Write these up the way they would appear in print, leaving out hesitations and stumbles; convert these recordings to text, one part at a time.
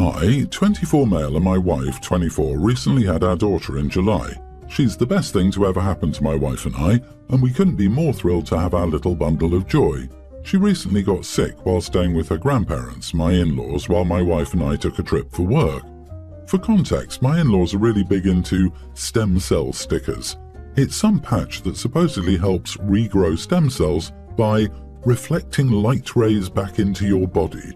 I, 24 male, and my wife, 24, recently had our daughter in July. She's the best thing to ever happen to my wife and I, and we couldn't be more thrilled to have our little bundle of joy. She recently got sick while staying with her grandparents, my in-laws, while my wife and I took a trip for work. For context, my in-laws are really big into stem cell stickers. It's some patch that supposedly helps regrow stem cells by reflecting light rays back into your body,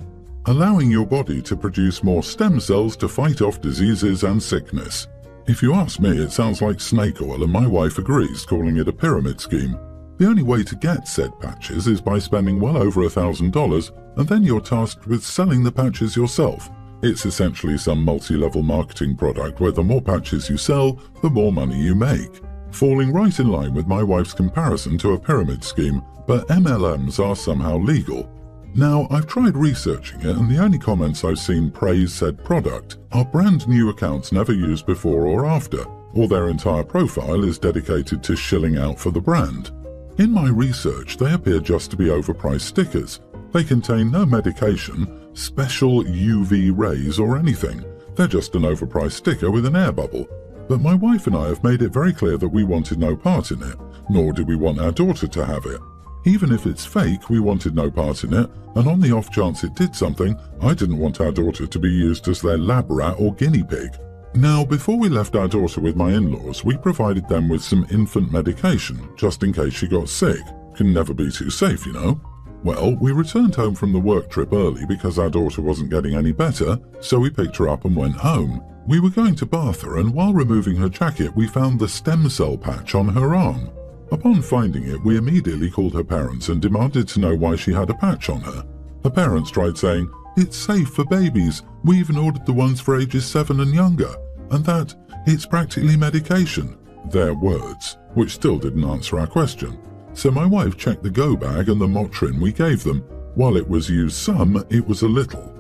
allowing your body to produce more stem cells to fight off diseases and sickness. If you ask me, it sounds like snake oil, and my wife agrees, calling it a pyramid scheme. The only way to get said patches is by spending well over $1,000, and then you're tasked with selling the patches yourself. It's essentially some multi-level marketing product where the more patches you sell, the more money you make. Falling right in line with my wife's comparison to a pyramid scheme, but MLMs are somehow legal. Now, I've tried researching it, and the only comments I've seen praise said product are brand new accounts never used before or after, or their entire profile is dedicated to shilling out for the brand. In my research, they appear just to be overpriced stickers. They contain no medication, special UV rays or anything. They're just an overpriced sticker with an air bubble. But my wife and I have made it very clear that we wanted no part in it, nor do we want our daughter to have it. Even if it's fake, we wanted no part in it, and on the off chance it did something, I didn't want our daughter to be used as their lab rat or guinea pig. Now, before we left our daughter with my in-laws, we provided them with some infant medication, just in case she got sick. Can never be too safe, you know. Well, we returned home from the work trip early because our daughter wasn't getting any better, so we picked her up and went home. We were going to bath her, and while removing her jacket, we found the stem cell patch on her arm. Upon finding it, we immediately called her parents and demanded to know why she had a patch on her. Her parents tried saying, "It's safe for babies. We even ordered the ones for ages 7 and younger, and that it's practically medication." Their words, which still didn't answer our question. So my wife checked the go bag and the Motrin we gave them. While it was used some, it was a little.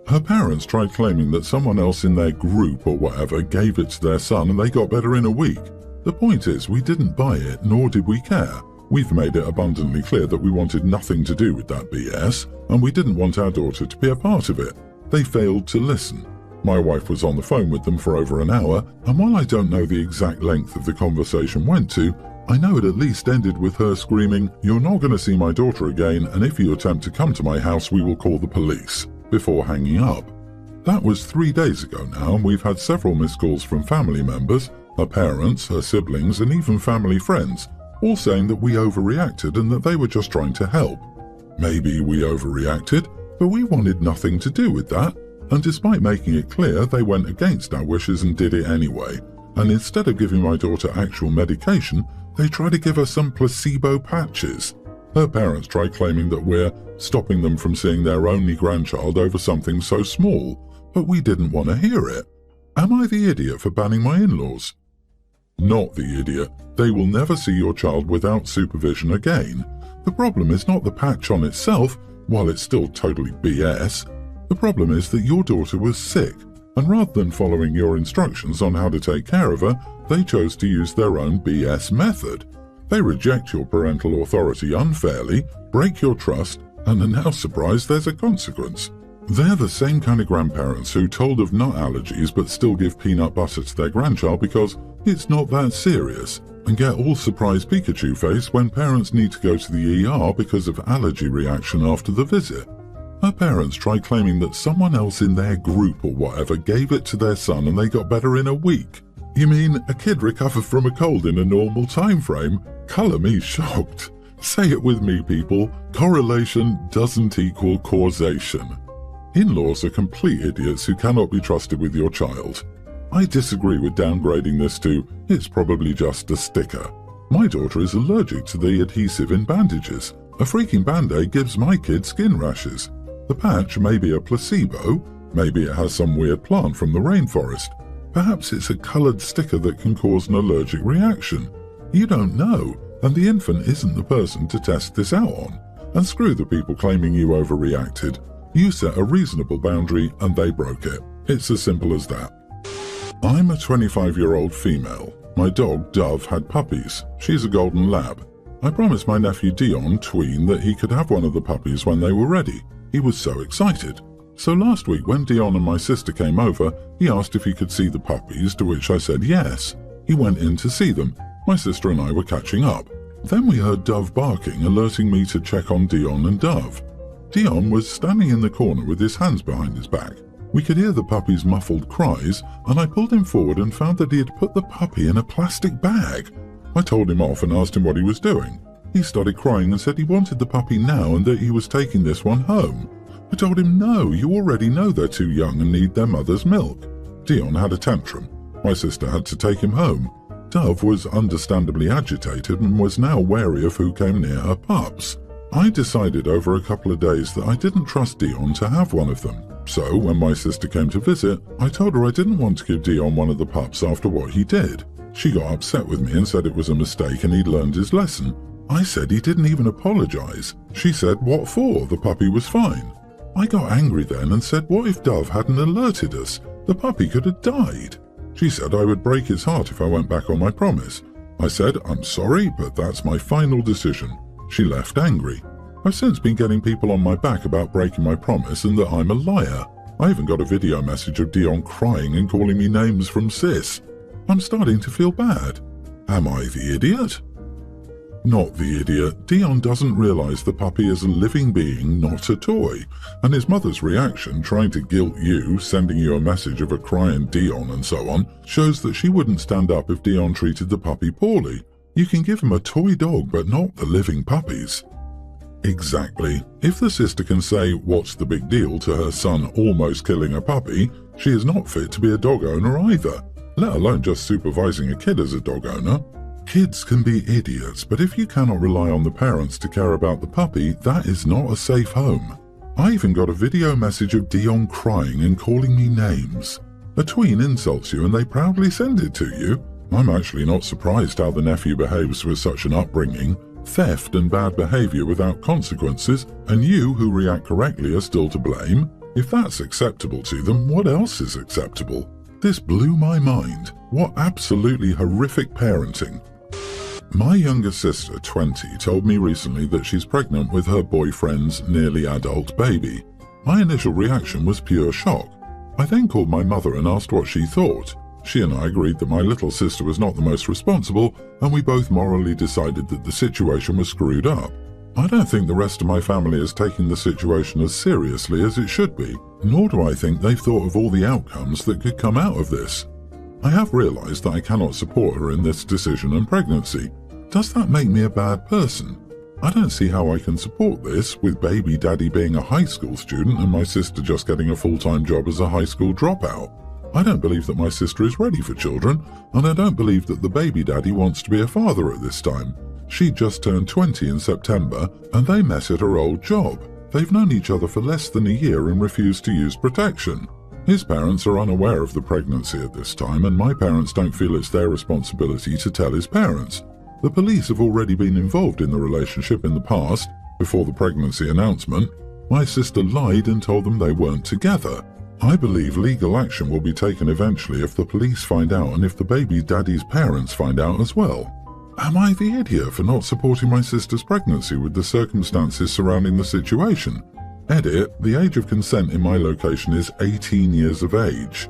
Her parents tried claiming that someone else in their group or whatever gave it to their son and they got better in a week. The point is, we didn't buy it, nor did we care. We've made it abundantly clear that we wanted nothing to do with that BS, and we didn't want our daughter to be a part of it. They failed to listen. My wife was on the phone with them for over an hour, and while I don't know the exact length of the conversation went to, I know it at least ended with her screaming, "You're not going to see my daughter again, and if you attempt to come to my house, we will call the police," before hanging up. That was 3 days ago now, and we've had several missed calls from family members, her parents, her siblings, and even family friends, all saying that we overreacted and that they were just trying to help. Maybe we overreacted, but we wanted nothing to do with that, and despite making it clear, they went against our wishes and did it anyway. And instead of giving my daughter actual medication, they tried to give her some placebo patches. Her parents tried claiming that we're stopping them from seeing their only grandchild over something so small, but we didn't want to hear it. Am I the idiot for banning my in-laws? Not the idiot. They will never see your child without supervision again. The problem is not the patch on itself, while it's still totally BS. The problem is that your daughter was sick, and rather than following your instructions on how to take care of her, they chose to use their own BS method. They reject your parental authority unfairly, break your trust, and are now surprised there's a consequence. They're the same kind of grandparents who told of nut allergies but still give peanut butter to their grandchild because it's not that serious, and get all surprised Pikachu face when parents need to go to the ER because of allergy reaction after the visit. Her parents tried claiming that someone else in their group or whatever gave it to their son and they got better in a week. You mean a kid recovered from a cold in a normal time frame? Colour me shocked. Say it with me, people. Correlation doesn't equal causation. In-laws are complete idiots who cannot be trusted with your child. I disagree with downgrading this to, it's probably just a sticker. My daughter is allergic to the adhesive in bandages. A freaking band-aid gives my kid skin rashes. The patch may be a placebo, maybe it has some weird plant from the rainforest. Perhaps it's a coloured sticker that can cause an allergic reaction. You don't know, and the infant isn't the person to test this out on. And screw the people claiming you overreacted. You set a reasonable boundary and they broke it. It's as simple as that. I'm a 25-year-old female. My dog, Dove, had puppies. She's a golden lab. I promised my nephew Dion, tween, that he could have one of the puppies when they were ready. He was so excited. So last week when Dion and my sister came over, he asked if he could see the puppies, to which I said yes. He went in to see them. My sister and I were catching up. Then we heard Dove barking, alerting me to check on Dion and Dove. Dion was standing in the corner with his hands behind his back. We could hear the puppy's muffled cries, and I pulled him forward and found that he had put the puppy in a plastic bag. I told him off and asked him what he was doing. He started crying and said he wanted the puppy now and that he was taking this one home. I told him, no, you already know they're too young and need their mother's milk. Dion had a tantrum. My sister had to take him home. Dove was understandably agitated and was now wary of who came near her pups. I decided over a couple of days that I didn't trust Dion to have one of them. So when my sister came to visit, I told her I didn't want to give Dion one of the pups after what he did. She got upset with me and said it was a mistake and he'd learned his lesson. I said he didn't even apologize. She said, what for? The puppy was fine. I got angry then and said, what if Dove hadn't alerted us? The puppy could have died. She said I would break his heart if I went back on my promise. I said, I'm sorry, but that's my final decision. She left angry. I've since been getting people on my back about breaking my promise and that I'm a liar. I even got a video message of Dion crying and calling me names from Sis. I'm starting to feel bad. Am I the idiot? Not the idiot. Dion doesn't realize the puppy is a living being, not a toy. And his mother's reaction, trying to guilt you, sending you a message of a crying Dion and so on, shows that she wouldn't stand up if Dion treated the puppy poorly. You can give him a toy dog, but not the living puppies. Exactly. If the sister can say, what's the big deal, to her son almost killing a puppy, she is not fit to be a dog owner either, let alone just supervising a kid as a dog owner. Kids can be idiots, but if you cannot rely on the parents to care about the puppy, that is not a safe home. I even got a video message of Dion crying and calling me names. A tween insults you and they proudly send it to you. I'm actually not surprised how the nephew behaves with such an upbringing. Theft and bad behavior without consequences, and you who react correctly are still to blame. If that's acceptable to them, what else is acceptable? This blew my mind. What absolutely horrific parenting. My younger sister, 20, told me recently that she's pregnant with her boyfriend's nearly adult baby. My initial reaction was pure shock. I then called my mother and asked what she thought. She and I agreed that my little sister was not the most responsible, and we both morally decided that the situation was screwed up. I don't think the rest of my family is taking the situation as seriously as it should be, nor do I think they've thought of all the outcomes that could come out of this. I have realized that I cannot support her in this decision and pregnancy. Does that make me a bad person? I don't see how I can support this, with baby daddy being a high school student and my sister just getting a full-time job as a high school dropout. I don't believe that my sister is ready for children, and I don't believe that the baby daddy wants to be a father at this time. She just turned 20 in September, and they met at her old job. They've known each other for less than a year and refused to use protection. His parents are unaware of the pregnancy at this time, and my parents don't feel it's their responsibility to tell his parents. The police have already been involved in the relationship in the past. Before the pregnancy announcement, my sister lied and told them they weren't together. I believe legal action will be taken eventually if the police find out and if the baby daddy's parents find out as well. Am I the idiot for not supporting my sister's pregnancy with the circumstances surrounding the situation? Edit, the age of consent in my location is 18 years of age.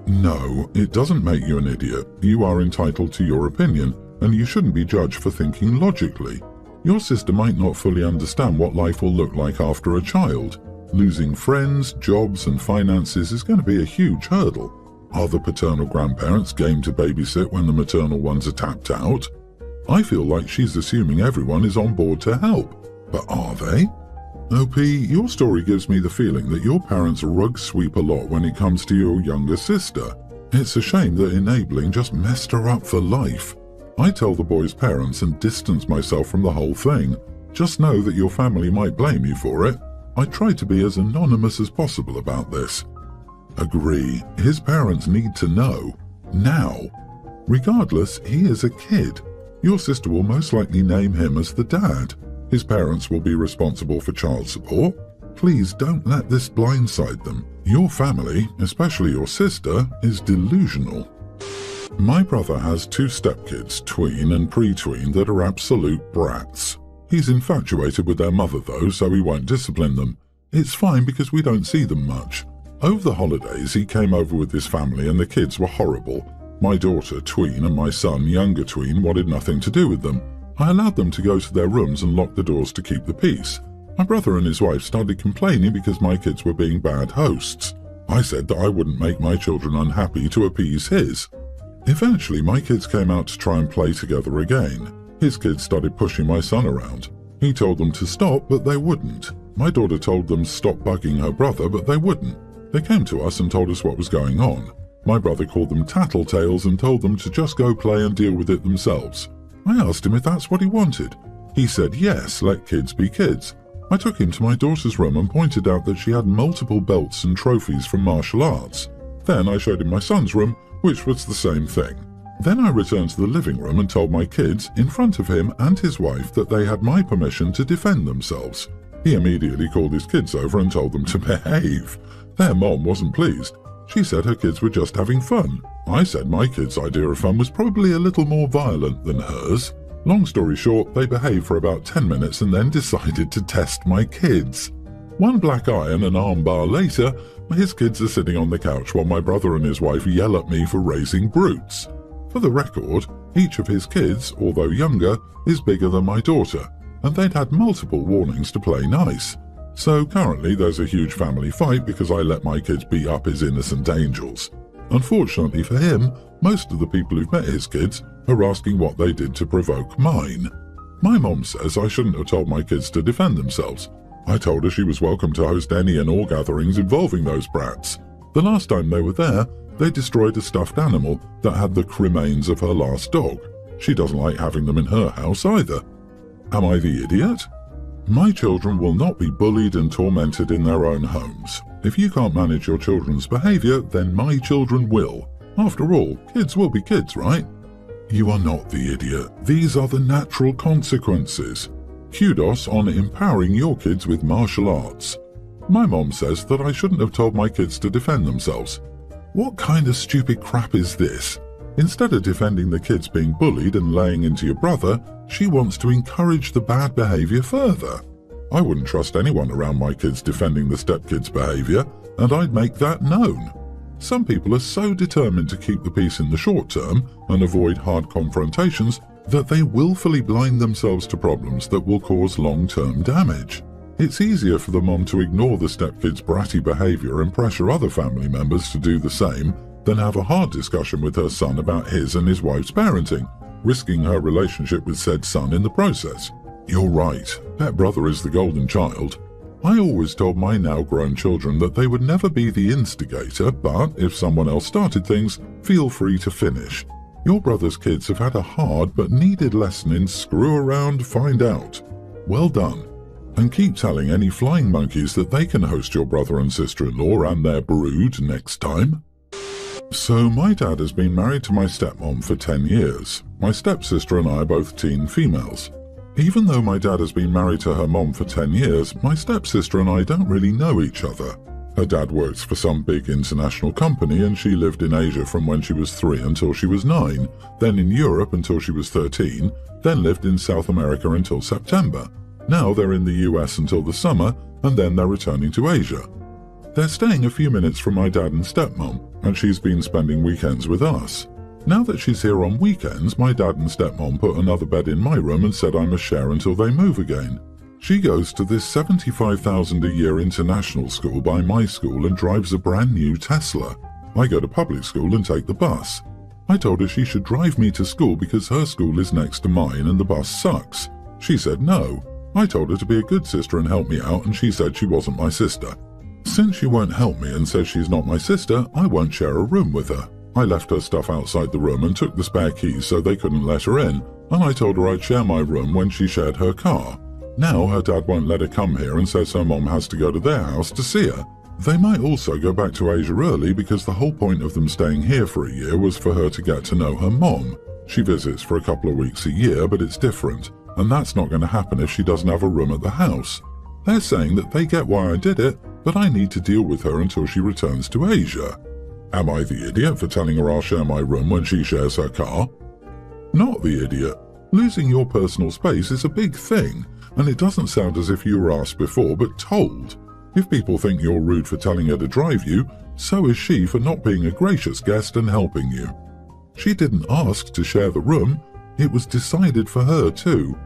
No, it doesn't make you an idiot. You are entitled to your opinion, and you shouldn't be judged for thinking logically. Your sister might not fully understand what life will look like after a child. Losing friends, jobs, and finances is going to be a huge hurdle. Are the paternal grandparents game to babysit when the maternal ones are tapped out? I feel like she's assuming everyone is on board to help. But are they? OP, your story gives me the feeling that your parents rug sweep a lot when it comes to your younger sister. It's a shame that enabling just messed her up for life. I tell the boy's parents and distance myself from the whole thing. Just know that your family might blame you for it. I try to be as anonymous as possible about this. Agree, his parents need to know. Now. Regardless, he is a kid. Your sister will most likely name him as the dad. His parents will be responsible for child support. Please don't let this blindside them. Your family, especially your sister, is delusional. My brother has 2 stepkids, tween and pre-tween, that are absolute brats. He's infatuated with their mother though, so he won't discipline them. It's fine because we don't see them much. Over the holidays, he came over with his family and the kids were horrible. My daughter, tween, and my son, younger tween, wanted nothing to do with them. I allowed them to go to their rooms and locked the doors to keep the peace. My brother and his wife started complaining because my kids were being bad hosts. I said that I wouldn't make my children unhappy to appease his. Eventually, my kids came out to try and play together again. His kids started pushing my son around. He told them to stop, but they wouldn't. My daughter told them to stop bugging her brother, but they wouldn't. They came to us and told us what was going on. My brother called them tattletales and told them to just go play and deal with it themselves. I asked him if that's what he wanted. He said yes, let kids be kids. I took him to my daughter's room and pointed out that she had multiple belts and trophies from martial arts. Then I showed him my son's room, which was the same thing. Then I returned to the living room and told my kids, in front of him and his wife, that they had my permission to defend themselves. He immediately called his kids over and told them to behave. Their mom wasn't pleased. She said her kids were just having fun. I said my kids' idea of fun was probably a little more violent than hers. Long story short, they behaved for about 10 minutes and then decided to test my kids. One black eye and an arm bar later, his kids are sitting on the couch while my brother and his wife yell at me for raising brutes. For the record, each of his kids, although younger, is bigger than my daughter, and they'd had multiple warnings to play nice. So currently there's a huge family fight because I let my kids beat up his innocent angels. Unfortunately for him, most of the people who've met his kids are asking what they did to provoke mine. My mom says I shouldn't have told my kids to defend themselves. I told her she was welcome to host any and all gatherings involving those brats. The last time they were there, they destroyed a stuffed animal that had the remains of her last dog. She doesn't like having them in her house either. Am I the idiot? My children will not be bullied and tormented in their own homes. If you can't manage your children's behavior, then my children will. After all, kids will be kids, right? You are not the idiot. These are the natural consequences. Kudos on empowering your kids with martial arts. My mom says that I shouldn't have told my kids to defend themselves. What kind of stupid crap is this? Instead of defending the kids being bullied and laying into your brother, she wants to encourage the bad behavior further. I wouldn't trust anyone around my kids defending the stepkids' behavior, and I'd make that known. Some people are so determined to keep the peace in the short term and avoid hard confrontations that they willfully blind themselves to problems that will cause long-term damage. It's easier for the mom to ignore the stepkid's bratty behavior and pressure other family members to do the same than have a hard discussion with her son about his and his wife's parenting, risking her relationship with said son in the process. You're right, pet brother is the golden child. I always told my now grown children that they would never be the instigator, but if someone else started things, feel free to finish. Your brother's kids have had a hard but needed lesson in screw around, find out. Well done. And keep telling any flying monkeys that they can host your brother and sister-in-law and their brood next time. So my dad has been married to my stepmom for 10 years. My stepsister and I are both teen females. Even though my dad has been married to her mom for 10 years, my stepsister and I don't really know each other. Her dad works for some big international company and she lived in Asia from when she was 3 until she was 9, then in Europe until she was 13, then lived in South America until September. Now they're in the US until the summer, and then they're returning to Asia. They're staying a few minutes from my dad and stepmom, and she's been spending weekends with us. Now that she's here on weekends, my dad and stepmom put another bed in my room and said I must share until they move again. She goes to this $75,000 a year international school by my school and drives a brand new Tesla. I go to public school and take the bus. I told her she should drive me to school because her school is next to mine and the bus sucks. She said no. I told her to be a good sister and help me out, and she said she wasn't my sister. Since she won't help me and says she's not my sister, I won't share a room with her. I left her stuff outside the room and took the spare keys so they couldn't let her in, and I told her I'd share my room when she shared her car. Now her dad won't let her come here and says her mom has to go to their house to see her. They might also go back to Asia early because the whole point of them staying here for a year was for her to get to know her mom. She visits for a couple of weeks a year, but it's different, and that's not going to happen if she doesn't have a room at the house. They're saying that they get why I did it, but I need to deal with her until she returns to Asia. Am I the idiot for telling her I'll share my room when she shares her car? Not the idiot. Losing your personal space is a big thing, and it doesn't sound as if you were asked before but told. If people think you're rude for telling her to drive you, so is she for not being a gracious guest and helping you. She didn't ask to share the room, it was decided for her too.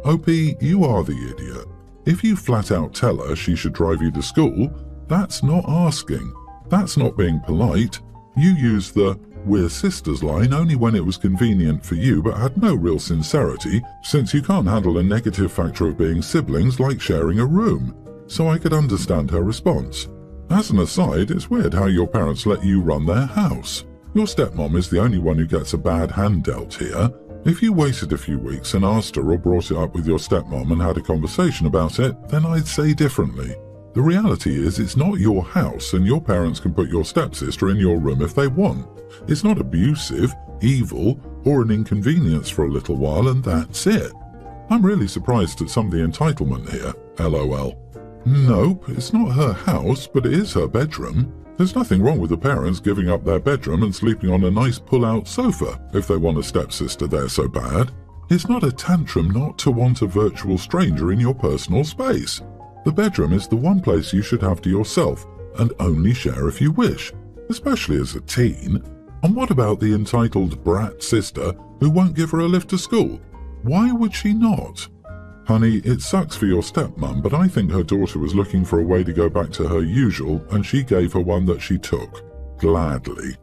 OP, you are the idiot. If you flat out tell her she should drive you to school, that's not asking. That's not being polite. You used the "we're sisters" line only when it was convenient for you but had no real sincerity, since you can't handle a negative factor of being siblings like sharing a room. So I could understand her response. As an aside, it's weird how your parents let you run their house. Your stepmom is the only one who gets a bad hand dealt here. If you waited a few weeks and asked her or brought it up with your stepmom and had a conversation about it, then I'd say differently. The reality is it's not your house and your parents can put your stepsister in your room if they want. It's not abusive, evil, or an inconvenience for a little while and that's it. I'm really surprised at some of the entitlement here, LOL. Nope, it's not her house, but it is her bedroom. There's nothing wrong with the parents giving up their bedroom and sleeping on a nice pull-out sofa if they want a stepsister there so bad. It's not a tantrum not to want a virtual stranger in your personal space. The bedroom is the one place you should have to yourself and only share if you wish, especially as a teen. And what about the entitled brat sister who won't give her a lift to school? Why would she not? Honey, it sucks for your stepmom, but I think her daughter was looking for a way to go back to her usual and she gave her one that she took. Gladly.